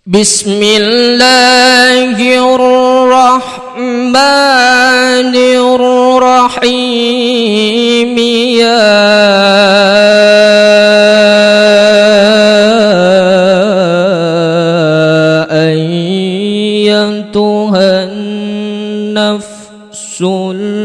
بسم الله الرحمن الرحيم يا أيتها النفس المطمئنة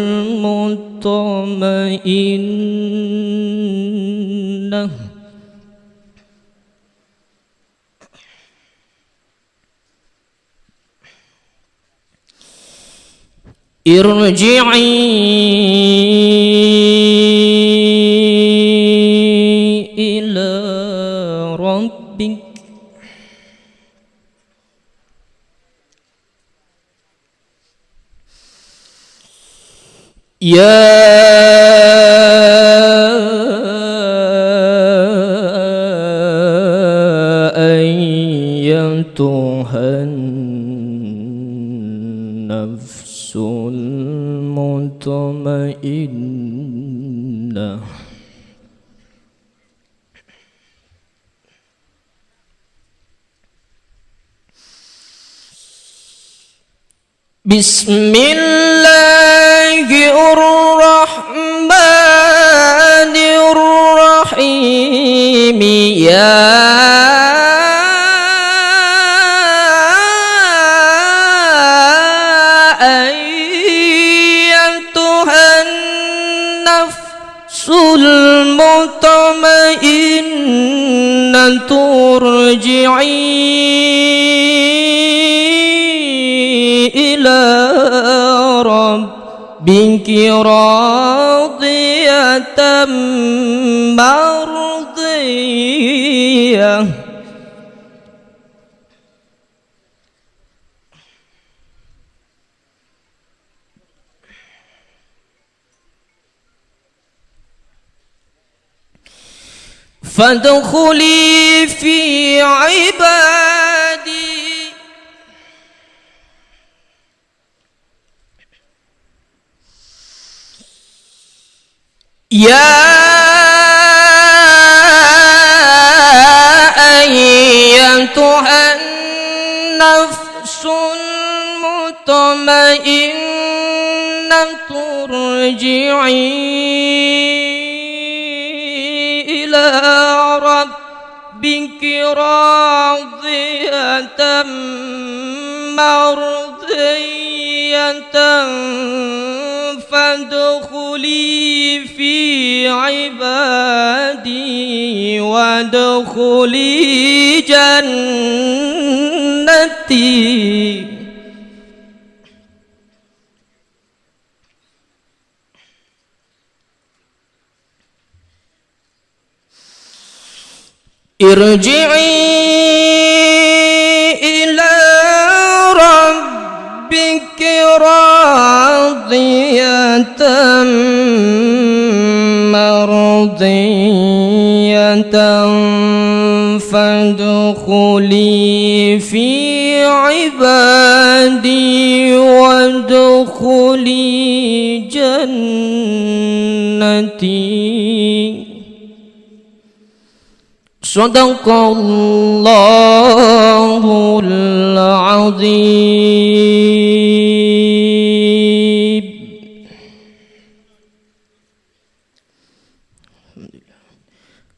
ارجعي إلى ربك يا أيتها النفس المطمئنة بسم الله الرحمن الرحيم يا أيتها النفس المطمئنة ارجعي إلى ربك راضية مرضية فادخلي في عبادي يا أيتها النفس المطمئنة ارجعي إلى ربك راضية مرضية فادخلي في عبادي وادخلي جنتي ارجعي إلى ربك راضية مرضية فادخلي في عبادي وادخلي جنتي صدق الله العظيم.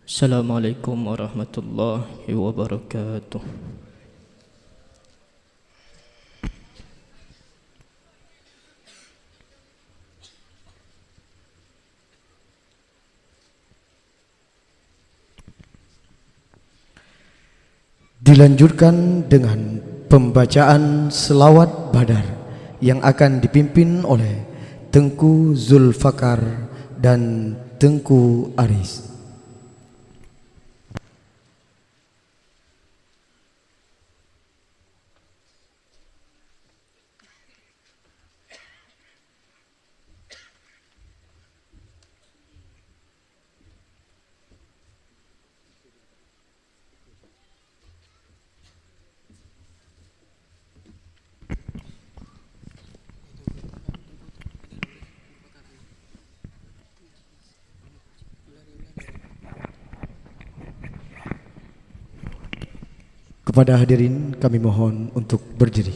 السلام عليكم ورحمة الله وبركاته. Dilanjutkan dengan pembacaan selawat Badar yang akan dipimpin oleh Tengku Zulfakar dan Tengku Aris. Kepada hadirin kami mohon untuk berdiri.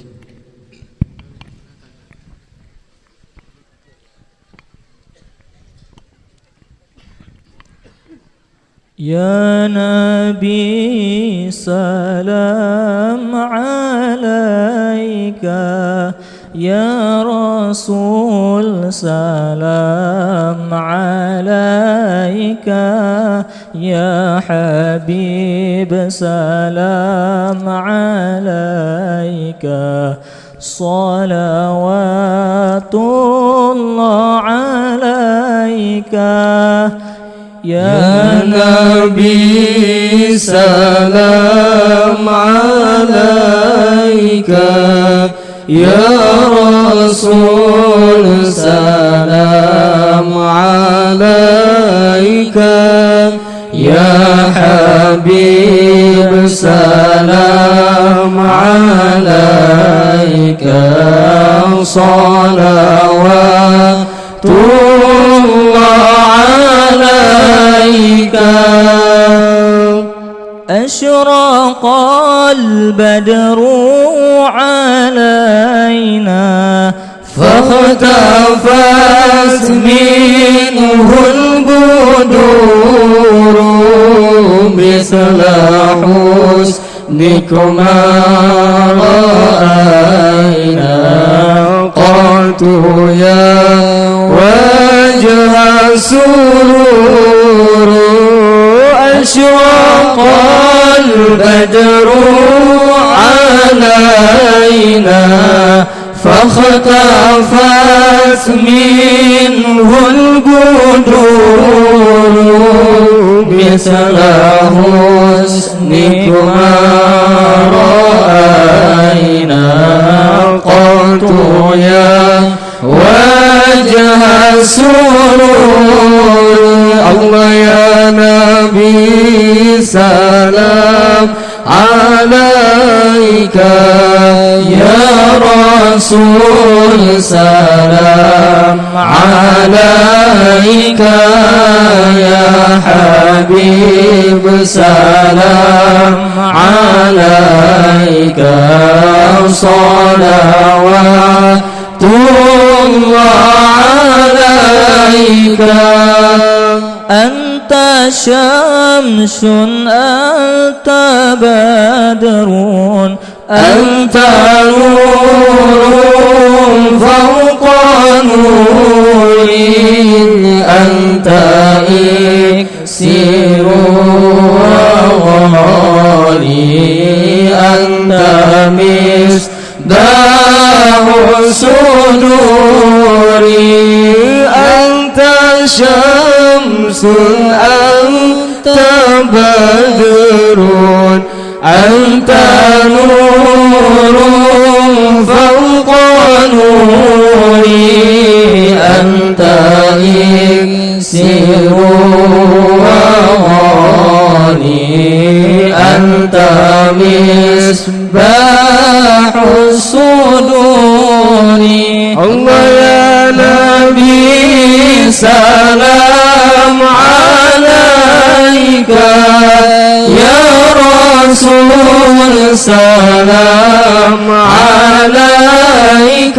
Ya Nabi salam alaika, Ya Rasul salam alaika, Ya Habib salam alaika, salawatullah alaika. Ya Nabi salam alaika, Ya Rasul salam alaika, Ya Habib salam alaika, salawatullah أشرق البدر علينا فاختفت منه البدور مثل حسنكما رأينا قلت يا وجه السرور أشرق البدر علينا فاختفت منه البدور مثل حسنكما رأينا قلت يا وجه السرور الله يا نبي سلام عليك يا رسول سلام عليك يا حبيب سلام عليك صلوات الله عليك أنت شمس أنت بدر أنت نور فوق نور أنت إكسير وغالي أنت مصباح الصدور أنت شمس أنت بدر أنت نور فوق نوري أنت إكسير وغالي أنت مصباح الصدور الله يا نبي سلام عليك يا رسول سلام عليك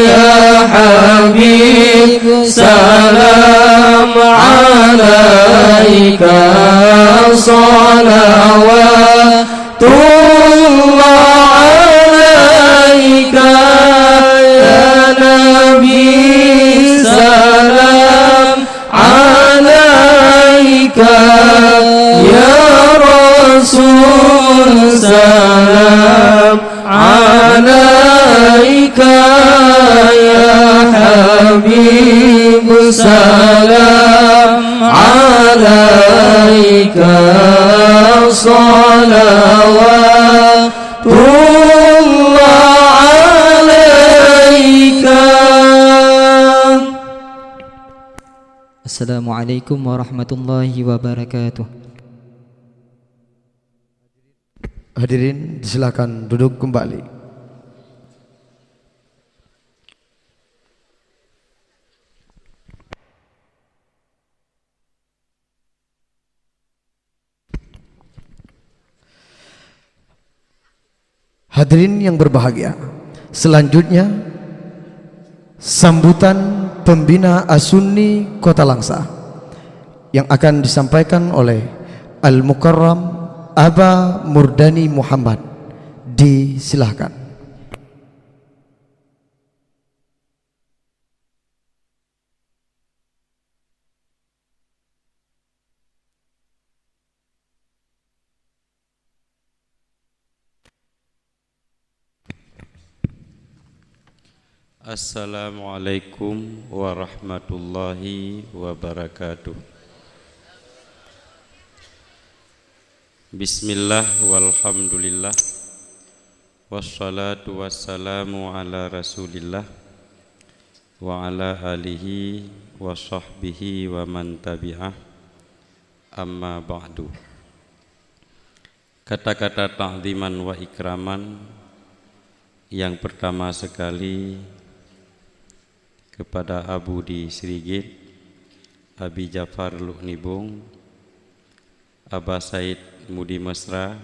يا حبيب سلام عليك صلوات الله عليك يا نبي سلام عليك يا رسول سلام عليك يا حبيب سلام عليك صلوات الله عليك. Assalamualaikum warahmatullahi wabarakatuh. Hadirin silakan duduk kembali. Hadirin yang berbahagia, selanjutnya sambutan pembina As-Sunni Kota Langsa yang akan disampaikan oleh Al-Mukarram Aba Murdani Muhammad. Disilahkan. Assalamualaikum warahmatullahi wabarakatuh. Bismillah walhamdulillah, wassalatu wassalamu ala rasulillah wa ala alihi wa sahbihi wa man tabi'ah, amma ba'du. Kata-kata ta'ziman wa ikraman yang pertama sekali kepada Abu di Srigit, Abi Jafar Luhnibung, Aba Said Mudi Mesra,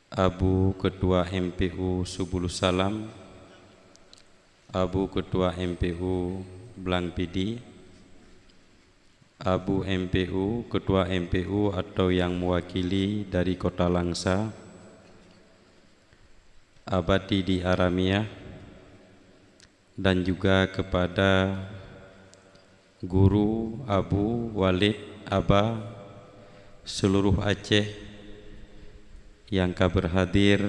Abu Ketua MPU Subulus Salam, Abu Ketua MPU Blang Pidi, Abu MPU, Ketua MPU atau yang mewakili dari Kota Langsa, Abadi di Aramiyah, dan juga kepada guru Abu Walid Aba seluruh Aceh yang berhadir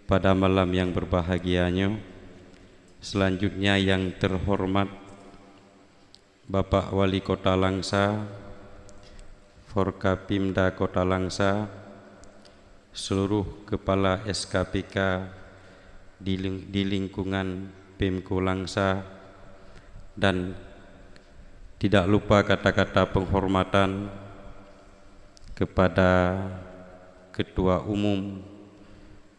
pada malam yang berbahagianya. Selanjutnya yang terhormat Bapak Wali Kota Langsa, Forkapimda Kota Langsa, seluruh kepala SKPK di lingkungan Pemko Langsa, dan tidak lupa kata-kata penghormatan kepada Ketua Umum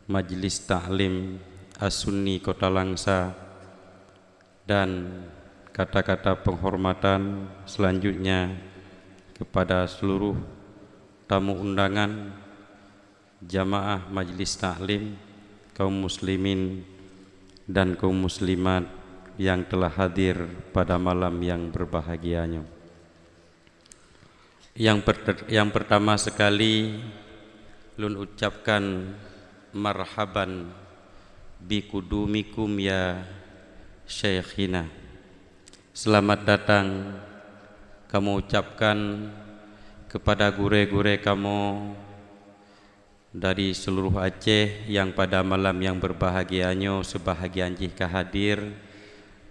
Majelis Ta'lim As-Sunni Kota Langsa, dan kata-kata penghormatan selanjutnya kepada seluruh tamu undangan, jamaah Majelis Ta'lim, kaum muslimin dan kaum muslimat yang telah hadir pada malam yang berbahagianya. Yang pertama sekali lun ucapkan marhaban bikudumikum ya syekhina. Selamat datang kamu ucapkan kepada gure-gure kamu dari seluruh Aceh yang pada malam yang berbahagianya sebahagian jika hadir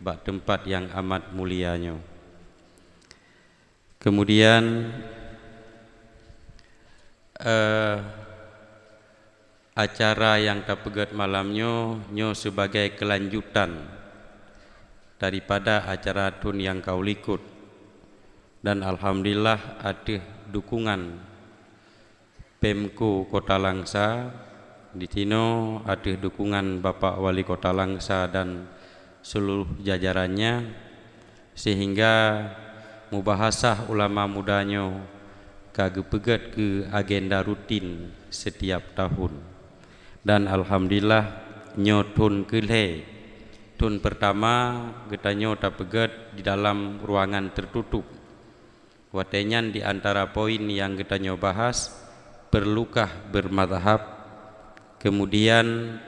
bak tempat yang amat mulianya. Kemudian acara yang tapegat malamnya nyo sebagai kelanjutan daripada acara tun yang kau likut, dan alhamdulillah ada dukungan Pemko Kota Langsa, di Tino ada dukungan Bapak Wali Kota Langsa dan seluruh jajarannya, sehingga mubahasah ulama mudanya kagepegat ke agenda rutin setiap tahun. Dan alhamdulillah nyotun keleh tun pertama getanyo tapegat di dalam ruangan tertutup. Watenyan di antara poin yang getanyo bahas, perlukah bermadhab, kemudian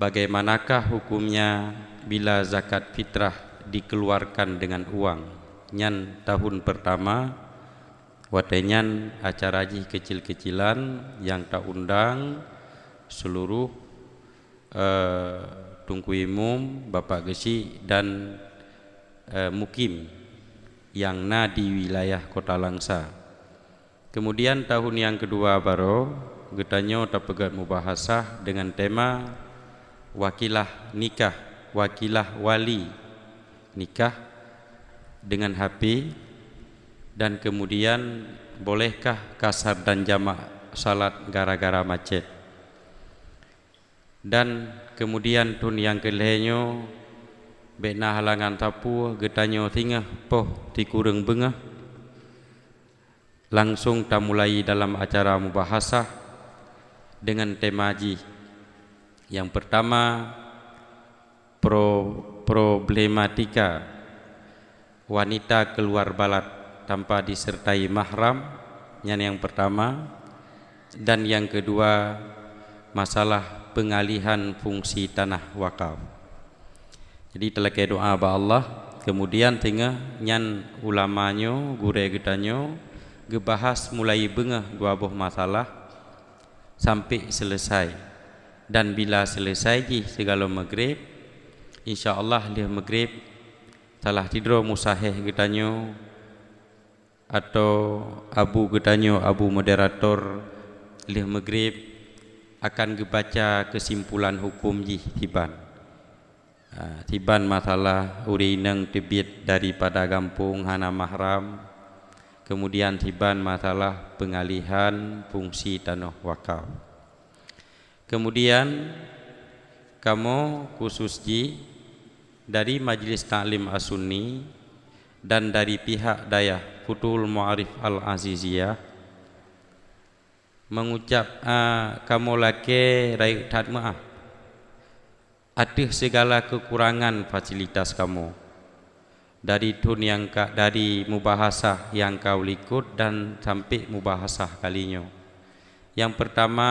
bagaimanakah hukumnya bila zakat fitrah dikeluarkan dengan uang. Nyan tahun pertama watenyan acara jih kecil-kecilan yang tak undang seluruh Tungku Imum, Bapak Gesi dan Mukim yang di wilayah Kota Langsa. Kemudian tahun yang kedua baru getanyo tapegat mubahasah dengan tema wakilah nikah, wakilah wali nikah dengan HP, dan kemudian bolehkah kasar dan jamak salat gara-gara macet. Dan kemudian tun yang kelihnya bena halangan tapu getanyo tingah poh tikureng bengah. Langsung tak mulai dalam acara mubahasah dengan tema haji. Yang pertama, problematika wanita keluar balat tanpa disertai mahram, yang pertama. Dan yang kedua, masalah pengalihan fungsi tanah wakaf. Jadi telekai doa ba Allah, kemudian tengah nyan ulamanya, gure getanyo gebahas mulai bengah dua buah masalah sampai selesai. Dan bila selesai ji segala maghrib, insya-Allah leh maghrib salah tidur musahih getanyo atau abu getanyo, abu moderator leh maghrib akan gebaca kesimpulan hukum ji tiban. Tiban masalah urinang tebit daripada kampung hana mahram. Kemudian tiban masalah pengalihan fungsi tanah wakaf. Kemudian kamu khusus ji dari Majlis Ta'lim As-Sunni dan dari pihak Dayah Futuhul Mu'arif Al-Aziziyah mengucap kamu laki raih tat maaf atas segala kekurangan fasilitas kamu dari dari mubahasah yang kau likut dan sampai mubahasah kalinya. Yang pertama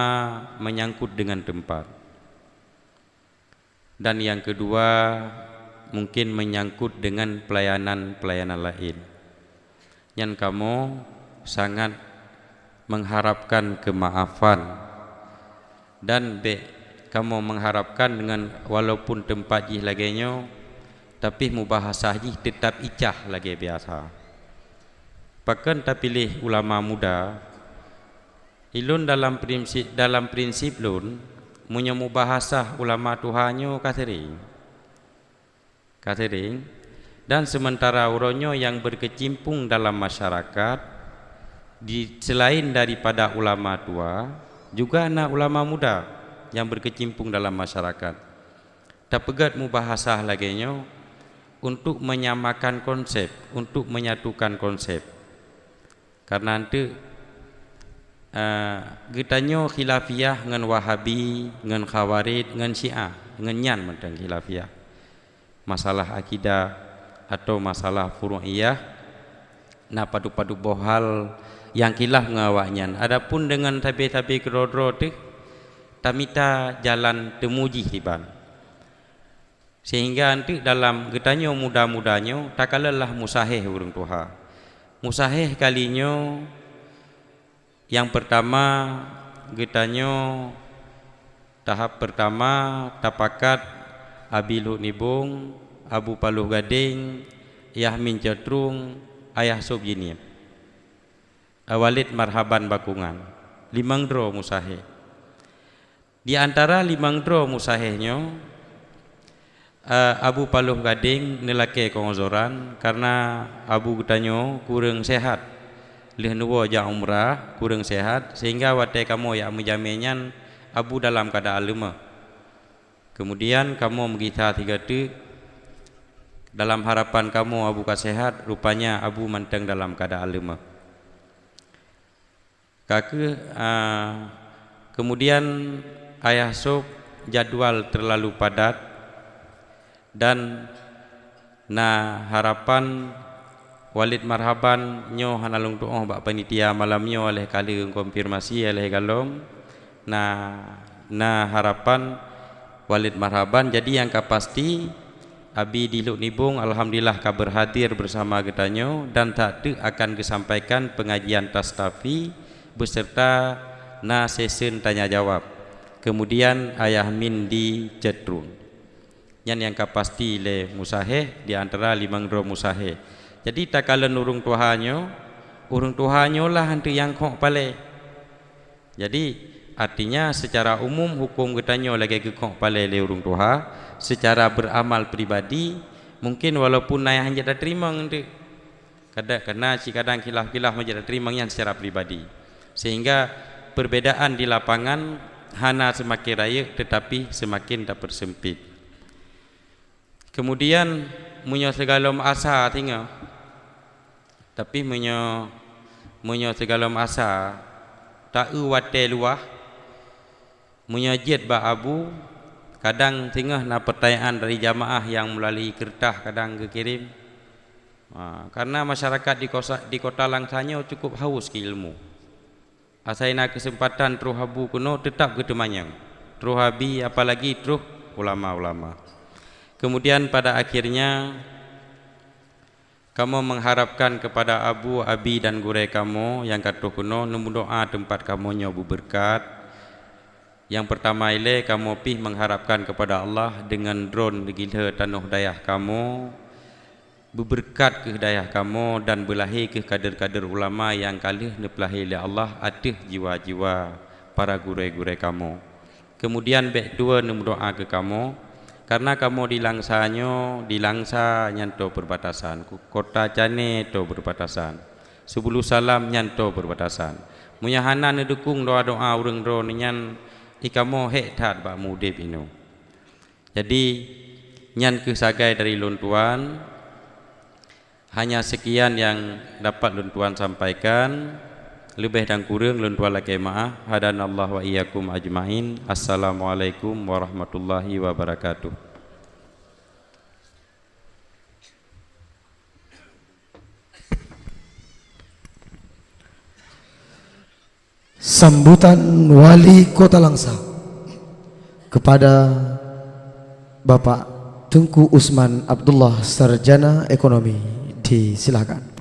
menyangkut dengan tempat, dan yang kedua mungkin menyangkut dengan pelayanan lain. Yang kamu sangat mengharapkan kemaafan dan kamu mengharapkan dengan walaupun tempat jih laganya tapi mubahasah jih tetap icah lagi biasa. Pakan tak pilih ulama muda ilun dalam prinsip lun punya mubahasah ulama Tuhannya katering dan sementara uronyo yang berkecimpung dalam masyarakat selain daripada ulama tua juga anak ulama muda yang berkecimpung dalam masyarakat. Tak pegat mubahasah laginya untuk menyamakan konsep, untuk menyatukan konsep. Karena nanti getanyo khilafiyah dengan Wahabi, dengan Khawarij, dengan Syiah, dengan nyan mentang khilafiyah. Masalah akidah atau masalah furu'iyah na padu-padu bohal yang khilaf ngawaknya. Adapun dengan tabi-tabi kerodro tu tamita jalan temuji tiban. Sehingga nanti dalam getanyo muda-mudanyo takalalah musahih urang Tuhan. Musahih kalinya yang pertama getanyo tahap pertama tapakat Abilu Nibung, Abu Paluh Gading, Yahmin Jatrung, Ayah Sobjini, Walid Marhaban Bakungan, 5 dro musahih. Di antara 5 dro musahihnya Abu Paluh Gading nelake kongozoran karena Abu getanyo kurang sehat. Leh nuwa ja umrah kurang sehat sehingga wate kamu ya menjaminkan Abu dalam keadaan lemah. Kemudian kamu mengita 3 tu dalam harapan kamu Abu sehat, rupanya Abu manteng dalam keadaan lemah. Kemudian Ayah Sob jadwal terlalu padat dan harapan Walid Marhaban nyo hanalung doa bak panitia malamnya oleh kali konfirmasi oleh galom harapan Walid Marhaban. Jadi yang pasti Abi di Luk Nibung alhamdulillah kabar hadir bersama getanyo dan tak akan disampaikan pengajian tastafi beserta sesi tanya jawab. Kemudian Ayah Min di Jetrun yang pasti le musahih di antara 5 dro musahih. Jadi tak kala urung tuhanyo lah hantu yang kok pale. Jadi artinya secara umum hukum getanyo lagi kok pale le urung tuha. Secara beramal pribadi mungkin walaupun naya hanya tak terima nanti kadang khilaf menjadi terima yang secara pribadi, sehingga perbedaan di lapangan hana semakin raya tetapi semakin tak persempit. Kemudian munyo segala asa tinggal, tapi munyo segala asa tak wate luah menyajid ba abu kadang tengah na pertanyaan dari jamaah yang melalui kertas kadang kekirim. Karena masyarakat di kota Langsanyo cukup haus ke ilmu. Asaina kesempatan terus habu kuno tetap ketemanyang. Terus habi apalagi terus ulama-ulama. Kemudian pada akhirnya kamu mengharapkan kepada abu, abi dan gure kamu yang kata kuno nemu doa tempat kamu nyobu berkat. Yang pertama ile kamu pih mengharapkan kepada Allah dengan drone gila tanah dayah kamu berberkat ke dayah kamu dan berlahir ke kader-kader ulama yang kalih nepelahir oleh Allah atih jiwa-jiwa para gure-gure kamu. Kemudian bek dua nemu doa ke kamu karena kamu di Langsa nyanto perbatasan, kota Cane to berbatasan, Sebulu Salam nyanto berbatasan. Munyahana nedukung doa-doa urang ro nyan ikamu hek tat ba mudip inu. Jadi nyan kesagai dari luntuan. Hanya sekian yang dapat luntuan sampaikan. Lebih dan kurang luntuan lagi maaf. Hadanallahu wa iyyakum ajmain. Assalamualaikum warahmatullahi wabarakatuh. Sambutan Wali Kota Langsa kepada Bapak Tengku Usman Abdullah, Sarjana Ekonomi, disilakan.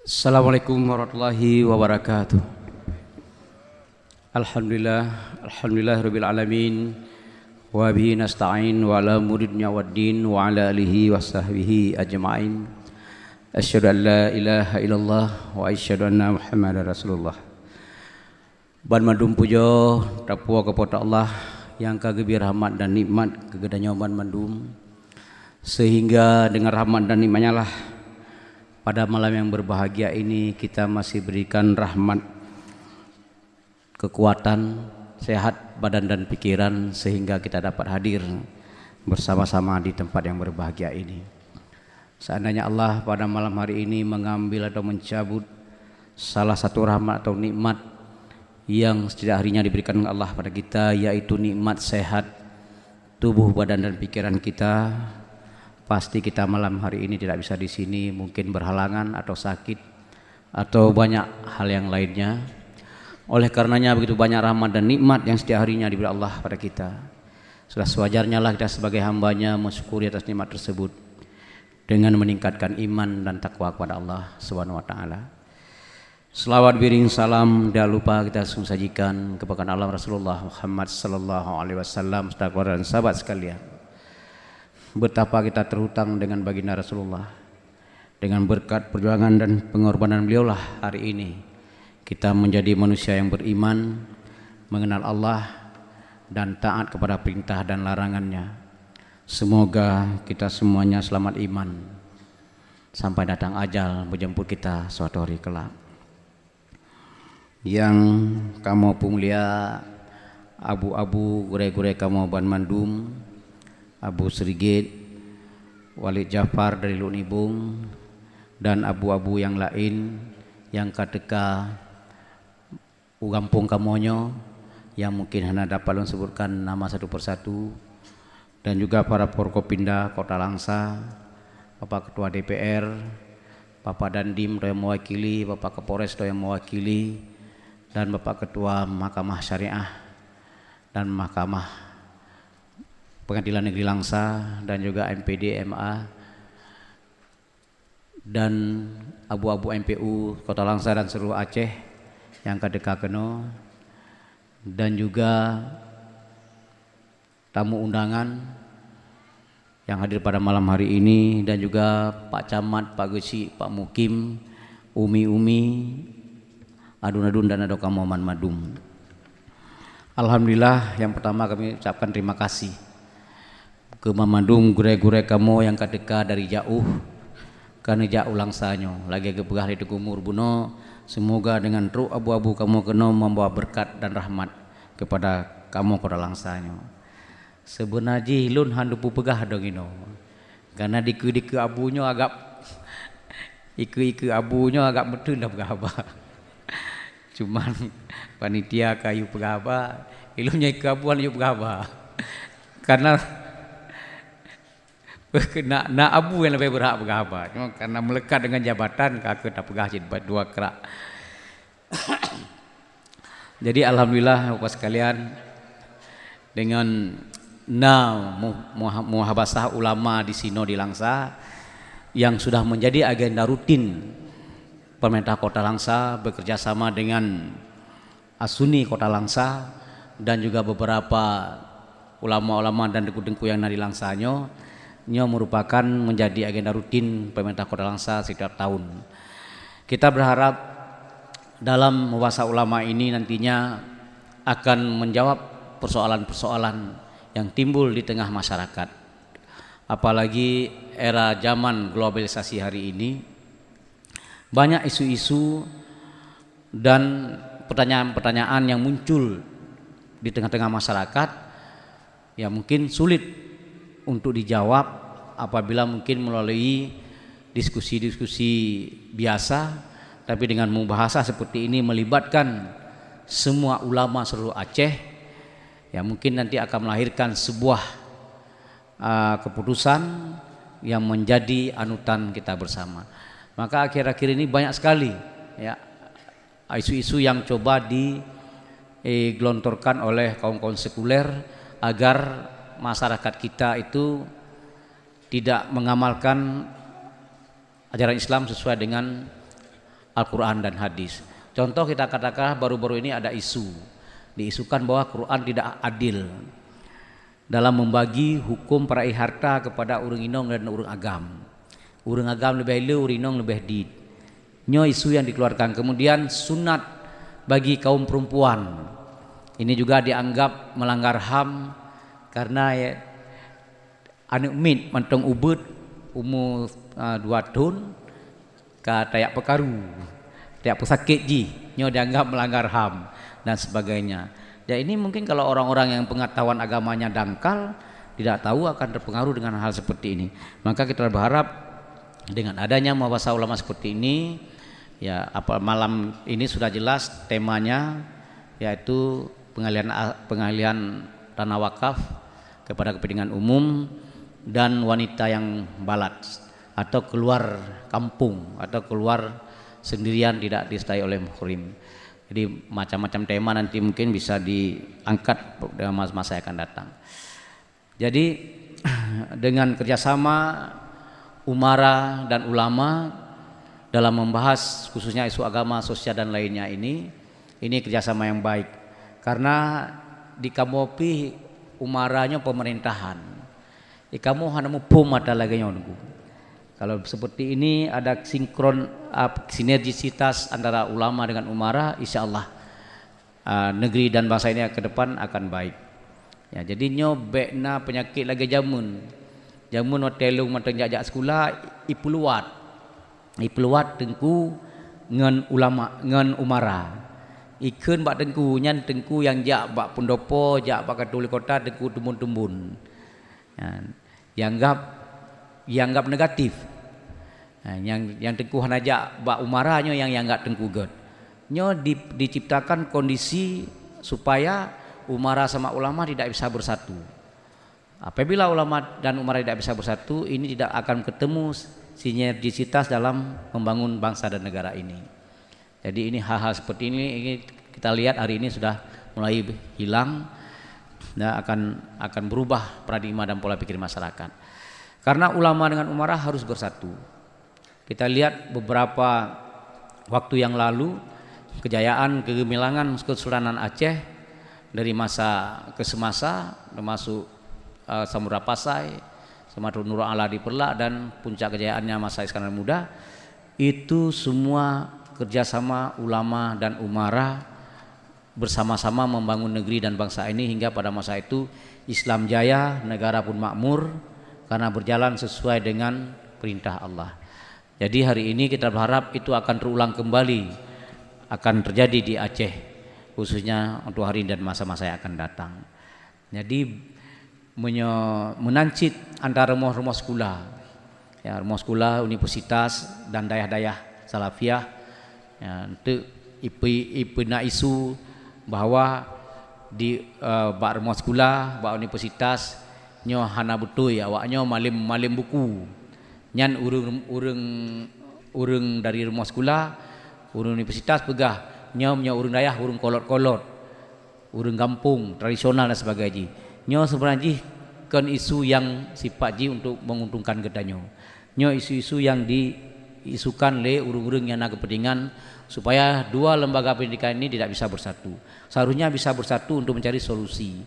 Assalamualaikum warahmatullahi wabarakatuh. Alhamdulillahirabbil alamin. Wa bihi nasta'in wa ala muridnya waddin wa ala alihi wa sahbihi ajma'in. Asyhadu an la ilaha illallah wa asyhadu anna Muhammadar Rasulullah. Ban mandum pujo tapua kepada Allah yang kagebir rahmat dan nikmat kegedanya ban mandum, sehingga dengan rahmat dan nikmatnya lah pada malam yang berbahagia ini kita masih berikan rahmat, kekuatan, sehat badan dan pikiran sehingga kita dapat hadir bersama-sama di tempat yang berbahagia ini. Seandainya Allah pada malam hari ini mengambil atau mencabut salah satu rahmat atau nikmat yang setiap harinya diberikan Allah pada kita, yaitu nikmat sehat tubuh, badan dan pikiran kita, pasti kita malam hari ini tidak bisa di sini, mungkin berhalangan atau sakit atau banyak hal yang lainnya. Oleh karenanya begitu banyak rahmat dan nikmat yang setiap harinya diberi Allah pada kita. Sudah sewajarnya lah kita sebagai hambanya mensyukuri atas nikmat tersebut dengan meningkatkan iman dan takwa kepada Allah Subhanahu wa taala. Selawat biring salam tidak lupa kita sajikan kepada Allah Rasulullah Muhammad sallallahu alaihi wasallam dan sahabat sekalian. Betapa kita terhutang dengan baginda Rasulullah. Dengan berkat perjuangan dan pengorbanan beliaulah hari ini kita menjadi manusia yang beriman, mengenal Allah dan taat kepada perintah dan larangannya. Semoga kita semuanya selamat iman sampai datang ajal menjemput kita suatu hari kelak. Yang kamu mulia abu-abu gure-gure kamu ban mandum, Abu Serigit, Walid Jafar dari Lunibung, dan abu-abu yang lain yang kateka Ugampung Kamonyo yang mungkin hanya dapat disebutkan nama satu persatu, dan juga para Forkopimda Kota Langsa, Bapak Ketua DPR, Bapak Dandim yang mewakili, Bapak Kapolres yang mewakili, dan Bapak Ketua Mahkamah Syariah dan Mahkamah Pengadilan Negeri Langsa, dan juga MPD MA dan abu-abu MPU Kota Langsa dan seluruh Aceh yang kadeka keno, dan juga tamu undangan yang hadir pada malam hari ini, dan juga Pak Camat, Pak Gesi, Pak Mukim, Umi-umi, adun-adun dan adoka Muhammad Madum. Alhamdulillah, yang pertama kami ucapkan terima kasih ke Mamadum gure-gure kamu yang kadeka dari jauh karena jauh langsanyo lagi kepegah di kumur buno. Semoga dengan ruh abu-abu kamu kena membawa berkat dan rahmat kepada kamu Kota Langsanyo. Sebenarnya hilun handupu pegah dong ino. Karena diku abunya agak iku abunya agak betul dah pegah. Cuman panitia kayu pegah, ilmunya iku abuan yuk pegah. Karena nak abu yang lebih berhak pegah. Cuma karena melekat dengan jabatan kakek tak pegah jadi dua kerak. Jadi alhamdulillah Bapak sekalian, dengan muhabasah ulama di Sino di Langsa yang sudah menjadi agenda rutin pemerintah Kota Langsa bekerja sama dengan Asuni Kota Langsa dan juga beberapa ulama-ulama dan dengku-dengku yang ada di Langsanyo merupakan menjadi agenda rutin pemerintah Kota Langsa setiap tahun. Kita berharap dalam muhabasah ulama ini nantinya akan menjawab persoalan-persoalan yang timbul di tengah masyarakat. Apalagi era zaman globalisasi hari ini, banyak isu-isu dan pertanyaan-pertanyaan yang muncul di tengah-tengah masyarakat yang mungkin sulit untuk dijawab apabila mungkin melalui diskusi-diskusi biasa, tapi dengan membahasa seperti ini melibatkan semua ulama seluruh Aceh, ya mungkin nanti akan melahirkan sebuah keputusan yang menjadi anutan kita bersama. Maka akhir-akhir ini banyak sekali ya isu-isu yang coba digelontorkan oleh kaum-kaum sekuler agar masyarakat kita itu tidak mengamalkan ajaran Islam sesuai dengan Al-Quran dan hadis. Contoh kita katakan baru-baru ini ada diisukan bahwa Quran tidak adil dalam membagi hukum peraih harta kepada urang inong dan urang agam. Urang agam lebih lu, urang inong lebih dit. Nyo isu yang dikeluarkan. Kemudian sunat bagi kaum perempuan. Ini juga dianggap melanggar HAM karena ya, anak mit mantong ubud umur 2 tahun ke tayak pekaru, tayak pesakit ji, nyo dianggap melanggar HAM dan sebagainya. Ya ini mungkin kalau orang-orang yang pengetahuan agamanya dangkal tidak tahu akan terpengaruh dengan hal seperti ini. Maka kita berharap dengan adanya muhabasah ulama seperti ini, ya malam ini sudah jelas temanya yaitu pengalihan tanah wakaf kepada kepentingan umum dan wanita yang balat atau keluar kampung atau keluar sendirian tidak disertai oleh muhrim. Jadi macam-macam tema nanti mungkin bisa diangkat dalam masa yang akan datang. Jadi dengan kerjasama umara dan ulama dalam membahas khususnya isu agama, sosial dan lainnya ini kerjasama yang baik. Karena di kamopi umaranya pemerintahan, di kamu hanya pum ada lagi nunggu. Kalau seperti ini ada sinergisitas antara ulama dengan umara, insya Allah negeri dan bangsa ini ke depan akan baik. Ya, jadi nyobekna penyakit lagi jamun hotelung manteng jajak sekolah ipeluat tengku ngan ulama ngan umara. Ikun bak tengku nyan tengku yang jak bak pendopo jak bak katuli kota tengku tumbun-tumbun. Ya, dianggap negatif. Nah, yang tengku hanajak bak umaranya yang enggak tengku god. Nyo diciptakan kondisi supaya umara sama ulama tidak bisa bersatu. Apabila ulama dan umara tidak bisa bersatu, ini tidak akan ketemu sinergisitas dalam membangun bangsa dan negara ini. Jadi ini hal-hal seperti ini kita lihat hari ini sudah mulai hilang dan akan berubah paradigma dan pola pikir masyarakat. Karena ulama dengan umara harus bersatu. Kita lihat beberapa waktu yang lalu kejayaan kegemilangan Kesultanan Aceh dari masa ke semasa termasuk Samudra Pasai, Samudra Nur Ala di Perlak dan puncak kejayaannya masa Iskandar Muda itu semua kerjasama ulama dan umara bersama-sama membangun negeri dan bangsa ini hingga pada masa itu Islam jaya, negara pun makmur karena berjalan sesuai dengan perintah Allah. Jadi hari ini kita berharap itu akan terulang kembali, akan terjadi di Aceh khususnya untuk hari dan masa-masa yang akan datang. Jadi menancit antara rumah-rumah sekolah, ya, rumah sekolah, universitas dan dayah-dayah salafiyah, ya, untuk ipu nak isu bahawa di bak rumah sekolah, bak universitas nyo hana betul ya awaknyo malim buku. Nyan urang dari rumah sekolah, urang universitas pegah nyo urang dayah, urang kolot-kolot, urang kampung tradisional dan sebagainya. Nyo sebenarnya kan isu yang sifat ji untuk menguntungkan kedanyo. Nyo isu-isu yang diisukan oleh urang-urang yang nak kepentingan supaya dua lembaga pendidikan ini tidak bisa bersatu. Seharusnya bisa bersatu untuk mencari solusi.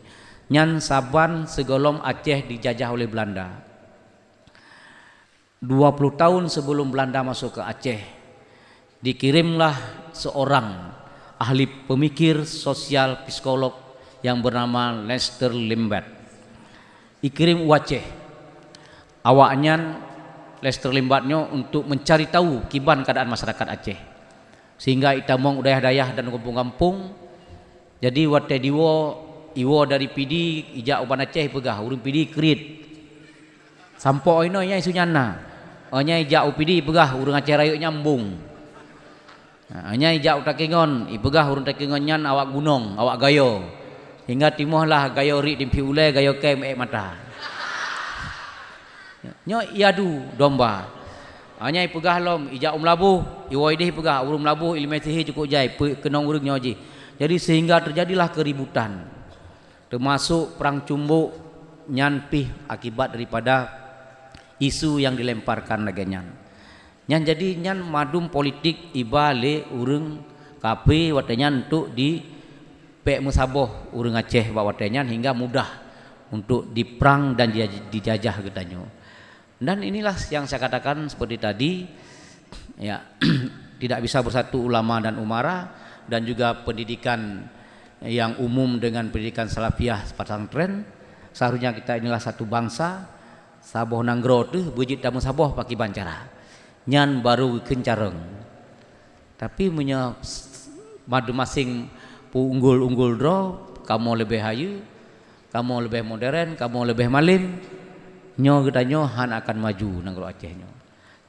Nyan Saban segolong Aceh dijajah oleh Belanda. 20 tahun sebelum Belanda masuk ke Aceh, dikirimlah seorang ahli pemikir sosial psikolog yang bernama Lester Limbat. Dikirim Aceh. Awaknya Lester Limbatnya untuk mencari tahu kiban keadaan masyarakat Aceh. Sehingga itamong dayah-dayah dan kampung-kampung. Jadi wate iwo dari PD ijak uban Aceh pegah urang PD kerit. Sampo ino nya isunya na. Nya ijak UPD pegah urang Aceh Raya nyambung. Nya ijak Utakengon ipegah urang Takengon nyan awak gunung, awak gayo. Hingga timuhlah gayo ri dimpi ule gayo kem mata. Nyo iadu domba. Nya ipegah lom ijak Labuh, iwo idih pegah urang Labuh ilmetihi cukup jai kenong urang nyo ji. Jadi sehingga terjadilah keributan. Termasuk perang cumbuk nyanpih akibat daripada isu yang dilemparkan lagi nyan. Nyan jadi nyan madum politik iba le urang kape watenyan untuk di pek musaboh urang Aceh bawa watenyan hingga mudah untuk diperang dan dijajah gedanyo. Dan inilah yang saya katakan seperti tadi, ya tidak bisa bersatu ulama dan umara dan juga pendidikan yang umum dengan pendidikan salafiyah pesantren. Seharusnya kita inilah satu bangsa. Saboh nanggro tu bujit damu saboh paki bancara. Nyan baru kencareng. Tapi punya madu masing pu unggul dro, kamu lebih hayu, kamu lebih modern, kamu lebih malim. Nyo gedanyo han akan maju nanggro Aceh nyo.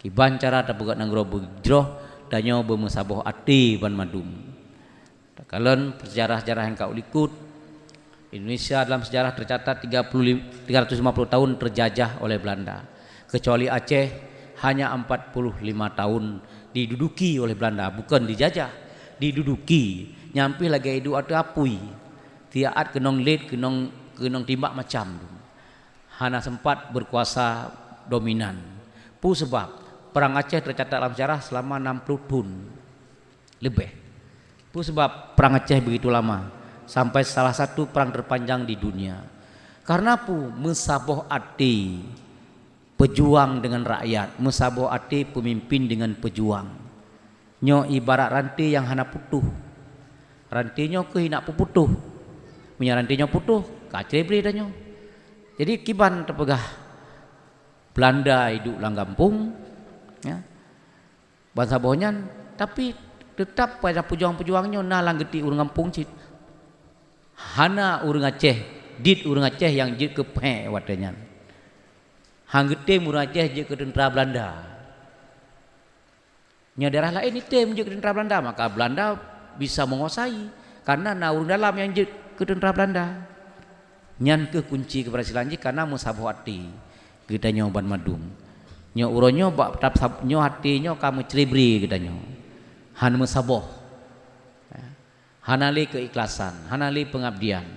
Ki bancara ta bugat nanggro bujro danyo bemusaboh ati ban madum. Kalian sejarah-sejarah yang kau ikut, Indonesia dalam sejarah tercatat 350 tahun terjajah oleh Belanda. Kecuali Aceh hanya 45 tahun diduduki oleh Belanda, bukan dijajah, diduduki. Nyampi lagi hidup atau apui. Tiaat kenong lid, kenong timbak macam. Hana sempat berkuasa dominan. Pu sebab perang Aceh tercatat dalam sejarah selama 60 tahun lebih. Pu sebab perang Aceh begitu lama. Sampai salah satu perang terpanjang di dunia. Karena pu mesaboh ati pejuang dengan rakyat, mesaboh ati pemimpin dengan pejuang. Nyo ibarat rantai yang hana putuh. Rantai nyo ke hinak putuh. Punya rantai nyo putuh, kacre beri danyo. Jadi kiban terpegah Belanda hidup lang kampung, ya. Bangsa bohnya, tapi tetap pada pejuang-pejuangnya nah lang geti urang kampung cit. Hana urang Aceh, dit urang Aceh yang jit ke pe watenyan. Hang gete urang Aceh jit ke tentera Belanda. Nya daerah lain item jit ke tentera Belanda, maka Belanda bisa menguasai karena na urang dalam yang jit ke tentera Belanda. Nyan ke kunci keberhasilan ji karena musaboh hati. Kita nyo ban madum. Nyo uronyo bak tap nyo hati nyo kamu celibri kita nyo. Han musaboh. Hanali keikhlasan, hanali pengabdian.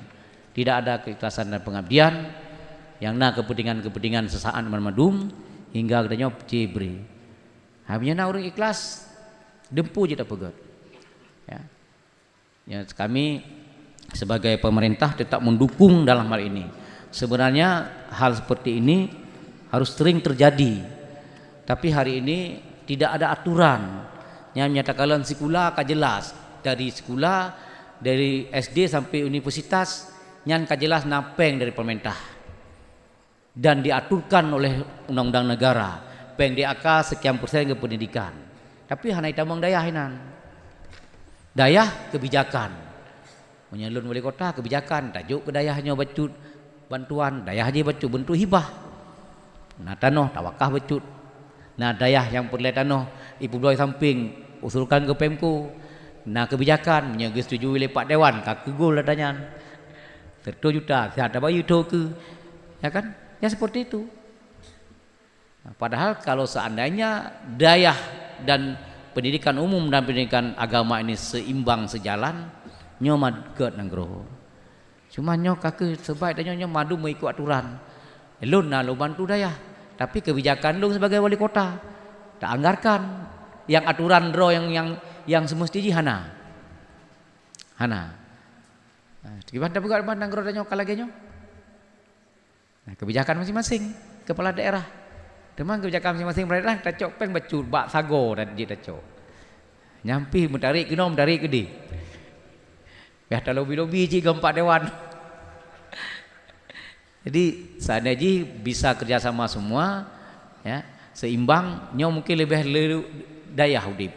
Tidak ada keikhlasan dan pengabdian yang na kepentingan-kepentingan sesaat madum hingga katanya cibri. Habisnya na orang ikhlas dempu je tak pegat. Ya. Ya, kami sebagai pemerintah tetap mendukung dalam hal ini. Sebenarnya hal seperti ini harus sering terjadi. Tapi hari ini tidak ada aturan yang menyatakan sekolah akan jelas. Dari sekolah, dari SD sampai universitas nyan kajelas napeng dari pemerintah dan diaturkan oleh undang-undang negara peng DAK sekian persen ke pendidikan. Tapi hana itamang dayah hinan dayah kebijakan menyalun wali kota kebijakan tajuk ke dayahnya bacut bantuan dayah je bacut bentuk hibah. Nah tanah tawakah bacut. Nah dayah yang perlu tanah ibu doi samping usulkan ke Pemko. Nah kebijakan menyegi setujui oleh Pak Dewan kaki gol adanya. 10 juta sihat apa itu ke. Ya kan? Ya seperti itu. Nah, padahal kalau seandainya dayah dan pendidikan umum dan pendidikan agama ini seimbang sejalan, nyo madget nanggro. Cuma nyo kaki sebaik dan nyo madu mengikut aturan. Lun nak lu bantu dayah. Tapi kebijakan lu sebagai wali kota tak anggarkan yang aturan draw yang semestinya hana. Gimana bukan pandang grow danyo kalagenya? Nah, kebijakan masing-masing kepala daerah. Teman kebijakan masing-masing daerah tak cok peng bacut bak sago dan dia tak cok. Nyampi mentarik kenom dari ke di. Biar tak lobi-lobi je gempak dewan. Jadi seandainya bisa kerjasama semua, ya seimbang, nyo mungkin lebih dayah udip.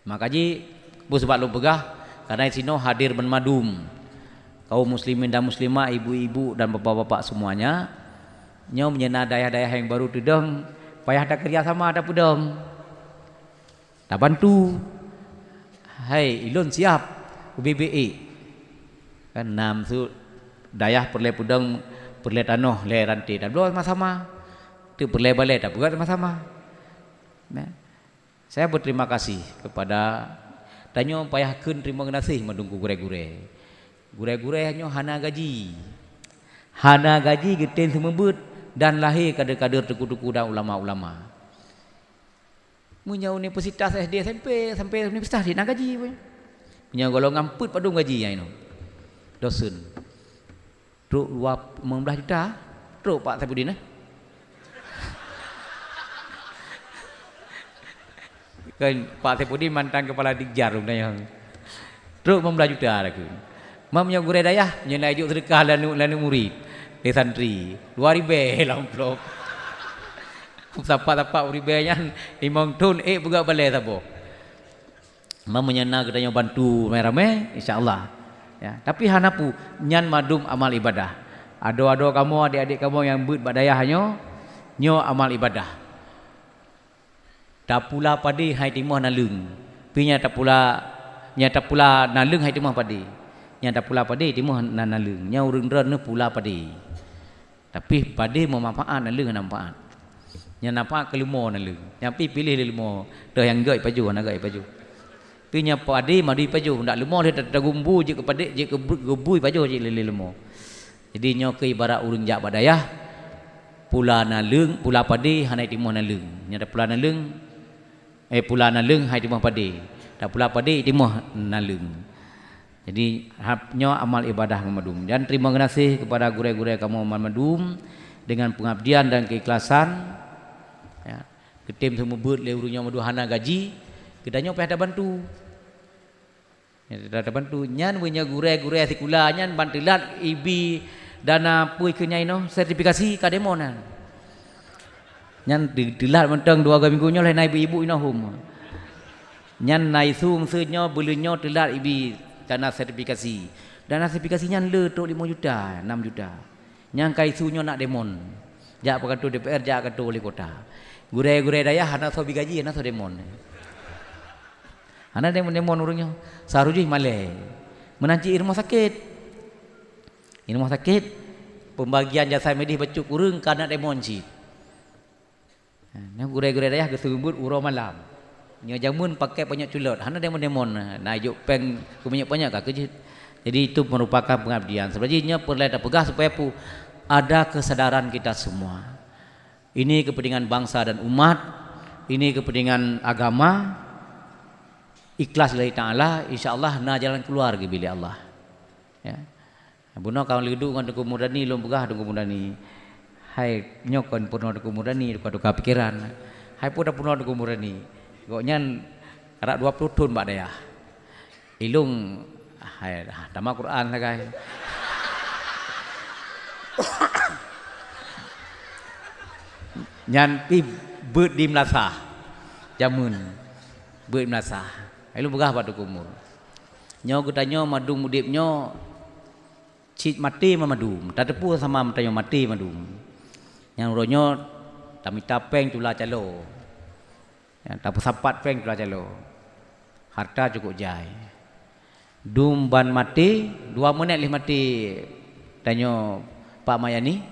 Makanya sebab lu pegah karena sino hadir bermadum kaum muslimin dan muslimah, ibu-ibu dan bapak-bapak semuanya, nyo menyena dayah-dayah yang baru tudeng, payah ada kerjasama ada pudeng, tak bantu. Hai ilun siap UBBE kan nam su dayah perle pudeng perle tanah le ranti dan dua sama-sama tu perle balai tak buat sama-sama. Nah, saya berterima kasih kepada tanyo payahkeun terima kasih madungku gure-gure. Gure-gure hanyo hana gaji geten semebut dan lahir kader-kader tuku-tuku dan ulama-ulama. Punya universitas SD sampai universitas dia nak gaji punya. Punya golongan put padung gaji yang itu. Dosen. Truk 15 juta. Truk Pak Saipudin Kan Pak Saipudin mantan kepala Dikjar yang. Truk 15 juta lagi. Mamnya gure dayah nyelai juk sedekah lanu murid. Di santri 2000 lamplop. Sapa-sapa uribenya 5 ton buka balai sabo. Mamanya nak katanya bantu rame-rame insyaallah. Ya, tapi hanapu nyan madum amal ibadah. Ado-ado kamu adik-adik kamu yang buat badayah nyo amal ibadah. Tak pula padi hai timah nalung. Pinya tak pula nalung hai timah padi. Nya tak pula padi timah nalung. Nya urun-urun pula padi. Tapi padi memanfaat nalung manfaat. Nya nampak kelimo nalung. Nyampi pilih limo. Dah yang gai paju nak gai paju. Pinya padi madi paju ndak lemo dia tak gumbu je kepada je ke gebui paju je lemo. Jadi nyo ke ibarat urang jak badayah pula nalung pula padi hanai timah nalung. Nya ada pula nalung pula nalung hai timah padi. Tak pula padi timah nalung. Jadi nyo amal ibadah Madum. Dan terima kasih kepada gure-gure kamu Madum dengan pengabdian dan keikhlasan. Ya, ketim semua buat le urangnya madu hana gaji. Kedanya payah ada bantu. Ya, ada bantu. Nyan punya gure-gure sekolah nyan bantulat ibi dana pui kenyai no sertifikasi kademonan. Nyan dilat mentang 2 minggu nyo lai ibu-ibu ino hum. Nyan nai sung senyo belunyo telat ibi dana sertifikasi. Dana sertifikasi nyan le tok 5 juta, 6 juta. Nyan kai sunyo nak demon. Jak pekantu DPR, jak kantu wali kota. Gure-gure dayah hana so bigaji hana so demon. Hana demon urangnya. Saruji malai. Menanci rumah sakit. Rumah sakit pembagian jasa medis becuk urang kana demon cit. Nah gure-gure dayah kesebut uro malam. Nya jamun pakai banyak culot. Hana demon. Nah juk peng banyak ka kejit. Jadi itu merupakan pengabdian. Sebenarnya perlu ada pegah supaya ada kesadaran kita semua. Ini kepentingan bangsa dan umat. Ini kepentingan agama. Ikhlas lillahi ta'ala, insyaAllah na jalan keluar ke bilik Allah. Ya. Buno kawan lidu dengan duku mudani, lom begah duku mudani. Hai nyokon purno duku mudani, duka pikiran. Hai pun dah purno duku mudani. Goknya karak 20 ton mbak daya. Ilung, hai dama Quran lah guys. Nyan pi beut di Melasah. Jamun beut Melasah. Ayo begah pada kumur. Nyo kutanyo madung mudip nyo cik mati mamadum tak tepu sama matayo mati madum yang ronyo tamita peng tula calo yang tapu sapat peng tula calo harta cukup jai dum ban mati 2 menit leh mati tanyo Pak Mayani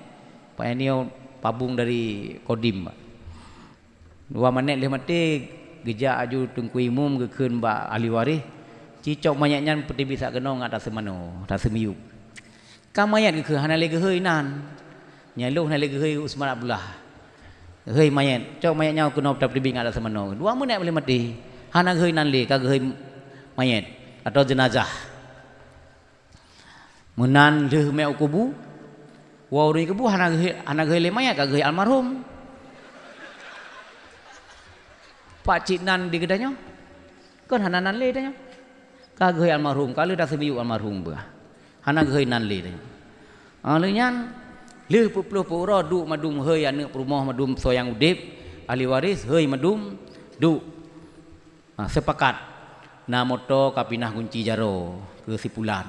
pabung dari Kodim 2 menit leh mati gejak aju tungku imum gekeun ba ahli waris cicok mayatnya peti bisa kenong atas semano atas semiyup kamayat ke hana lagi heuy nan nyaluh hana lagi heuy Usman Abdullah heuy mayat cok mayatnya kena peti bing atas semano 2 menit boleh mati hana heuy nan le ka heuy mayat atau jenazah menan leuh me kubu wau ri kubu hana heuy le mayat ka heuy almarhum Pak Cik Nan di gedanya kan hana nan le tanya ka heuy almarhum kalau dah semiyup almarhum bah hana heuy nan le tanya alunyan leuh puluh pura duk madum heuy aneuk rumah madum soyang udip ahli waris heuy madum duk sepakat na moto kapinah kunci jaro ke Sipulan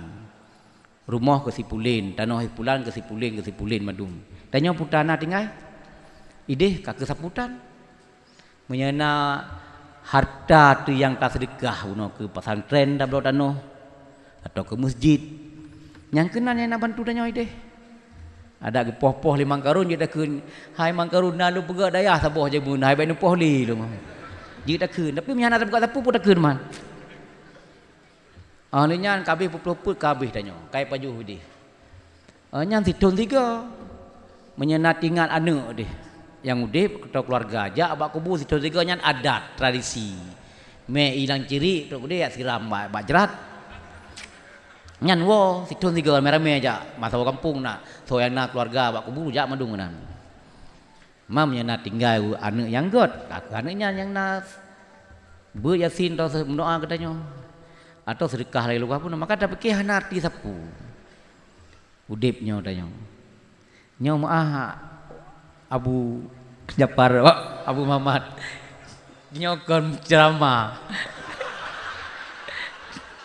rumah ke Sipulin tanah Sipulan ke Sipulin madum tanya putana tinggal ideh ka ke saputan menyana harta tu yang tak sedekah uno ke pesantren dah belok tanah atau ke masjid yang kena yang nak bantu tanya ideh ada ke poh-poh 5 karun je dah kun hai mang karun na lu pegak dayah saboh je mun hai bae nu poh li lu je dah kun tapi menyana tak buka tapu pun dah kun man nyan kabeh puput kabeh tanya kai paju ideh nyan sidon 3 menyana tinggal aneuk deh yang udip atau keluarga aja abak kubu sidon 3 nyan adat tradisi me ilang ciri tok gede ya siram bak jerat nyan wo sidon 3 merame aja masa kampung nak soyana keluarga abak kubu jak madung nan mam nyana tinggal aneuk yang god aneuknya yang na ber yasin atau mendoa katanya atau sedekah lagi lupa pun maka tak fikir hana arti sapu udipnya tanya nyo maah Abu Japar Abu Muhammad nyo kon ceramah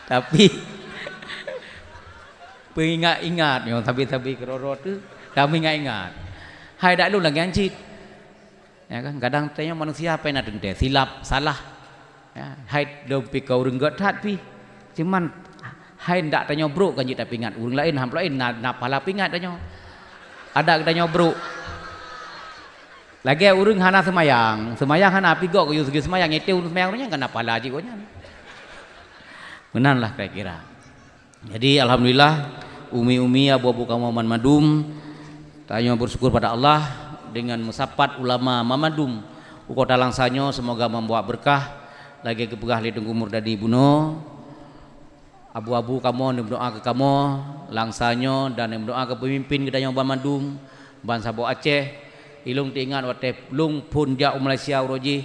tapi pengingat-ingat nyo tapi kerorot tu kami ingat-ingat hai dak lu lagi ancit ya kan kadang tanya manusia apa yang ada silap salah ya hai dompi kau renggot hat pi cuman hai ndak tanya bro kan tak pingat urang lain ham lain nak pala pingat tanya ada tanya bro lagi urang hana semayang hana pigok yo segi semayang ete urang semayang nya kan pala ji gonya menanlah kira-kira jadi alhamdulillah umi-umi abu-abu kaum Madum tanya bersyukur pada Allah dengan musapat ulama Mamadum ukota langsanyo semoga membawa berkah lagi kepegah li tunggu murdadi buno abu-abu kamu berdoa ke kamu langsanyo dan berdoa ke pemimpin kita yang Madum bangsa Bo Aceh ilung diingat wate lung pun dia Malaysia uroji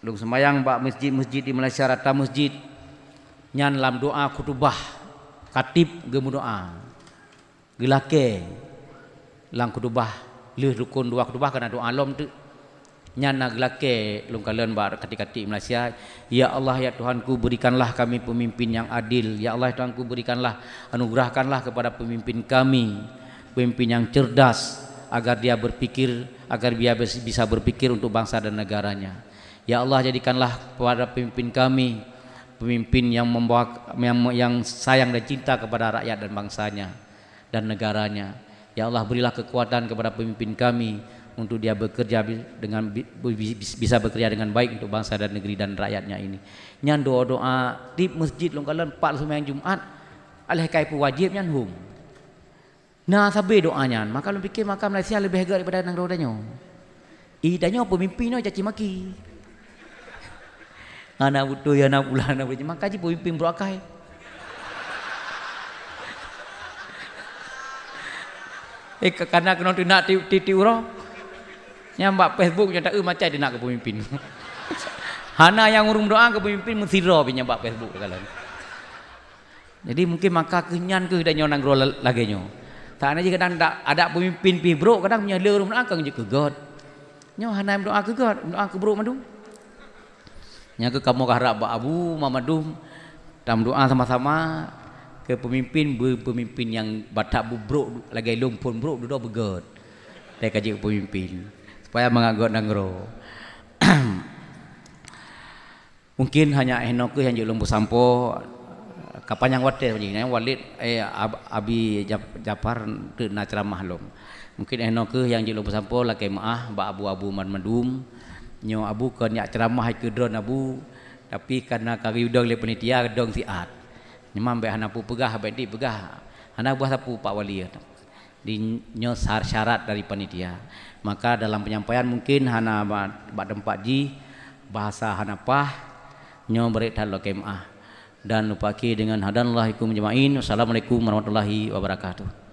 lung semayang bak masjid di Malaysia rata masjid nyan lam doa kutubah katib gemu doa gelake lang kutubah leuh rukun 2 kutubah kana doa lom tu nyan naglake lung kalen bar kati-kati Malaysia ya Allah ya Tuhanku berikanlah kami pemimpin yang adil ya Allah ya Tuhanku berikanlah anugerahkanlah kepada pemimpin kami pemimpin yang cerdas agar dia berpikir agar dia bisa berpikir untuk bangsa dan negaranya ya Allah jadikanlah kepada pemimpin kami pemimpin yang membawa yang sayang dan cinta kepada rakyat dan bangsanya dan negaranya ya Allah berilah kekuatan kepada pemimpin kami untuk dia bekerja dengan bisa bekerja dengan baik untuk bangsa dan negeri dan rakyatnya ini. Nyan doa di masjid longkalan 4 sembahyang Jumat alih kai pu wajib nyan hum. Nah sabe doanya maka lu fikir maka Malaysia lebih hebat daripada nang rodanyo. Idanyo pemimpinnya caci maki. Anak butuh ya anak bulan anak bulan maka ji pemimpin berakai. Karena kena tu nak titi uro. Nyambak Facebook nya tak macam dia nak ke pemimpin. Hana yang urung doa ke pemimpin mensira pi nyambak Facebook kalian. Jadi mungkin maka kenyan ke dak nyonang ro lagenyo. Tak ana je kadang ada pemimpin pi bro kadang punya le urung akang je ke God. Nyo hana doa ke God, doa ke bro madu. Nya ke kamu harap ba abu mamadum tam doa sama-sama ke pemimpin yang batak bubruk lagi lumpun bruk duduk begot. Dia kaji pemimpin supaya mengagot nangro. Mungkin hanya henok yang juk lumbu sampo kapan yang wadah begini Walid Abi Japar tu nak ceramah lom. Mungkin henok yang juk lumbu sampo lagi maah ba abu-abu madum nyo abu kan yak ceramah ke drone abu tapi karena kari udang le penitia dong siat. Nyemam be hanapu pegah be di pegah. Hana buah sapu Pak Wali di nyo syarat dari panitia. Maka dalam penyampaian mungkin hana ba tempat ji bahasa hanapah nyo berit halo kemah dan upaki dengan hadanallahu ikum jamain. Wassalamualaikum warahmatullahi wabarakatuh.